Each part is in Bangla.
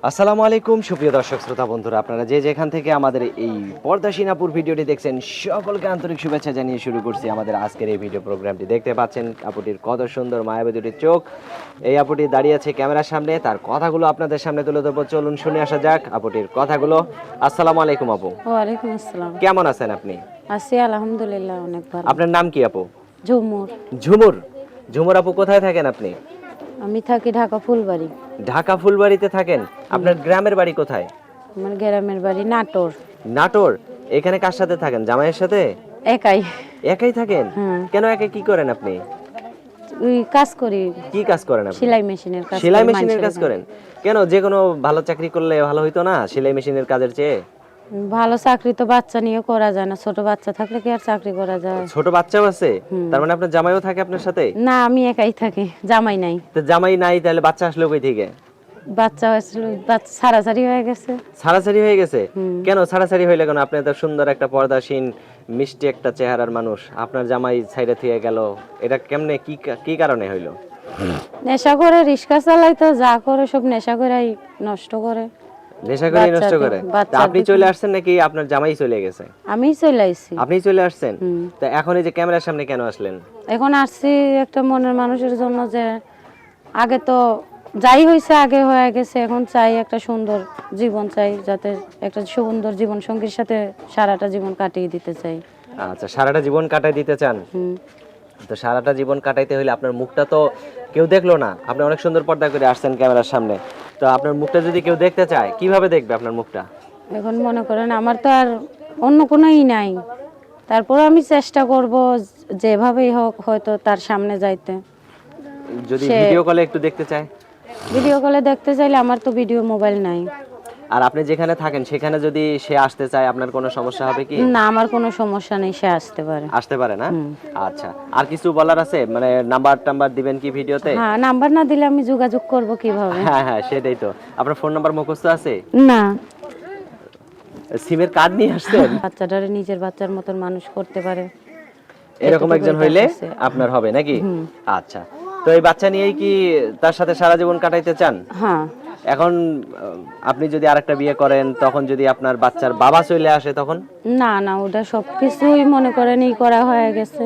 আসসালামু আলাইকুম সুপ্রিয় দর্শক শ্রোতা বন্ধুরা, আপনারা যে যেখান থেকে আমাদের এই পর্দাশীন আপুর ভিডিওটি দেখছেন সকলকে আন্তরিক শুভেচ্ছা জানিয়ে শুরু করছি আমাদের আজকের এই ভিডিও প্রোগ্রামটি। দেখতে পাচ্ছেন আপুটির কত সুন্দর মায়াবী দুটি চোখ। এই আপুটি দাঁড়িয়ে আছে ক্যামেরার সামনে, তার কথাগুলো আপনাদের সামনে তুলে ধরবো। চলুন শুনে আসা যাক আপুটির কথাগুলো। আসসালামু আলাইকুম আপু। ওয়ালাইকুম আসসালাম। কেমন আছেন আপনি? আছি আলহামদুলিল্লাহ, অনেক ভালো। আপনার নাম কি আপু? ঝুমুর। ঝুমুর। ঝুমুর আপু, কোথায় থাকেন আপনি? আমি থাকি ঢাকা ফুলবাড়ি। ঢাকা ফুলবাড়িতে থাকেন? আপনার গ্রামের বাড়ি কোথায়? আমার গ্রামের বাড়ি নাটোর। নাটোর। এখানে কার সাথে থাকেন? জামাইয়ের সাথে? একাই। একাই থাকেন? হ্যাঁ। কেন একা, কি করেন আপনি? ওই কাজ করি, কি কাজ করেন আপনি? সেলাই মেশিনের কাজ। সেলাই করি, মেশিনের মানুষের কাজ এখানে। করেন? কেন, যে কোনো ভালো চাকরি করলে ভালো হইতো না সেলাই মেশিনের কাজের চেয়ে? ভালো চাকরি তো বাচ্চা নিয়ে করা যায় না, ছোট বাচ্চা থাকলে কি আর চাকরি করা যায়? ছোট বাচ্চাও আছে? তার মানে আপনার জামাইও থাকে আপনার সাথে? না, আমি একাই থাকি, জামাই নাই। তো জামাই নাই, তাহলে বাচ্চা আসলো কই থেকে? বাচ্চা হয়েছিল, বাচ্চা ছাড়াছাড়ি হয়ে গেছে। ছাড়াছাড়ি হয়ে গেছে? কেন ছাড়াছাড়ি হইলে? কেন, আপনি এত সুন্দর একটা পর্দাসীন মিষ্টি একটা চেহারার মানুষ, আপনার জামাই ছাইড়া থিয়ে গেল, এটা কেমনে, কি কারণে হইলো? নেশা করে রিক্সা চালাই, তো যা করে সব নেশা করেই নষ্ট করে। নেশা করে নষ্ট করে? তা আপনি চলে আসছেন নাকি আপনার জামাই চলে গেছে? আমি চলে আইছি। আপনি চলে আসছেন? তা এখন এই যে ক্যামেরার সামনে কেন আসলেন? এখন আসছি একটা মনের মানুষের জন্য, যে আগে তো যাই হয়েছে আগে হয়ে গেছে, এখন চাই একটা সুন্দর জীবন, চাই যাতে একটা সুন্দর জীবন সঙ্গীর সাথে সারাটা জীবন কাটিয়ে দিতে চাই। আচ্ছা, সারাটা জীবন কাটাই দিতে চান? তো সারাটা জীবন কাটাইতে হইলে আপনার মুখটা তো কেউ দেখলো না, আপনি অনেক সুন্দর পর্দা করে আসছেন ক্যামেরার সামনে, তো আপনার মুখটা যদি কেউ দেখতে চায় কিভাবে দেখবে আপনার মুখটা? এখন মনে করেন আমার তো আর অন্য কোনোই নাই, তারপর আমি চেষ্টা করব যেভাবেই হোক হয়তো তার সামনে যাইতে। যদি ভিডিও কলে একটু দেখতে চায়? ভিডিও কলে দেখতে চাইলে আমার তো ভিডিও মোবাইল নাই। আর আপনি যেখানে থাকেন সেখানে যদি সে আসতে চায়, আপনার কোনো সমস্যা হবে কি? না, আমার কোনো সমস্যা নেই, সে আসতে পারে। আসতে পারে না? আচ্ছা, আর কিছু বলার আছে? মানে নাম্বার টাম্বার দিবেন কি ভিডিওতে? হ্যাঁ, নাম্বার না দিলে আমি যোগাযোগ করব কিভাবে? হ্যাঁ হ্যাঁ, সেটাই তো। আপনার ফোন নাম্বার মুখস্থ আছে? না। সিমের কার্ড নিয়ে আসছেন? বাচ্চাটারে নিজের বাচ্চার মতন মানুষ করতে পারে, এরকম একজন এতটুকুই হইলে তার কাছে। আপনার হবে নাকি? আচ্ছা, তো এই বাচ্চা নিয়েই কি তার সাথে সারা জীবন কাটাইতে চান? হ্যাঁ। এখন আপনি যদি আরেকটা বিয়ে করেন, তখন যদি আপনার বাচ্চার বাবা চলে আসে তখন? না না, ওটা সবকিছুই মনে করেন ই করা হয়ে গেছে।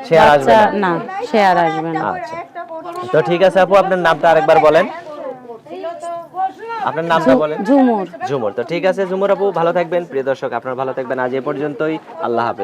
সে আর আসবে বাচ্চা না? না, সে আর আসবে না। আচ্ছা, তো ঠিক আছে আপু, আপনার নামটা আরেকবার বলেন। আপনার নামটা বলেন। ঝুমুর। ঝুমুর। তো ঠিক আছে ঝুমুর আপু, ভালো থাকবেন। প্রিয় দর্শক, আপনারা ভালো থাকবেন। আজ এ পর্যন্তই। আল্লাহ হাফেজ।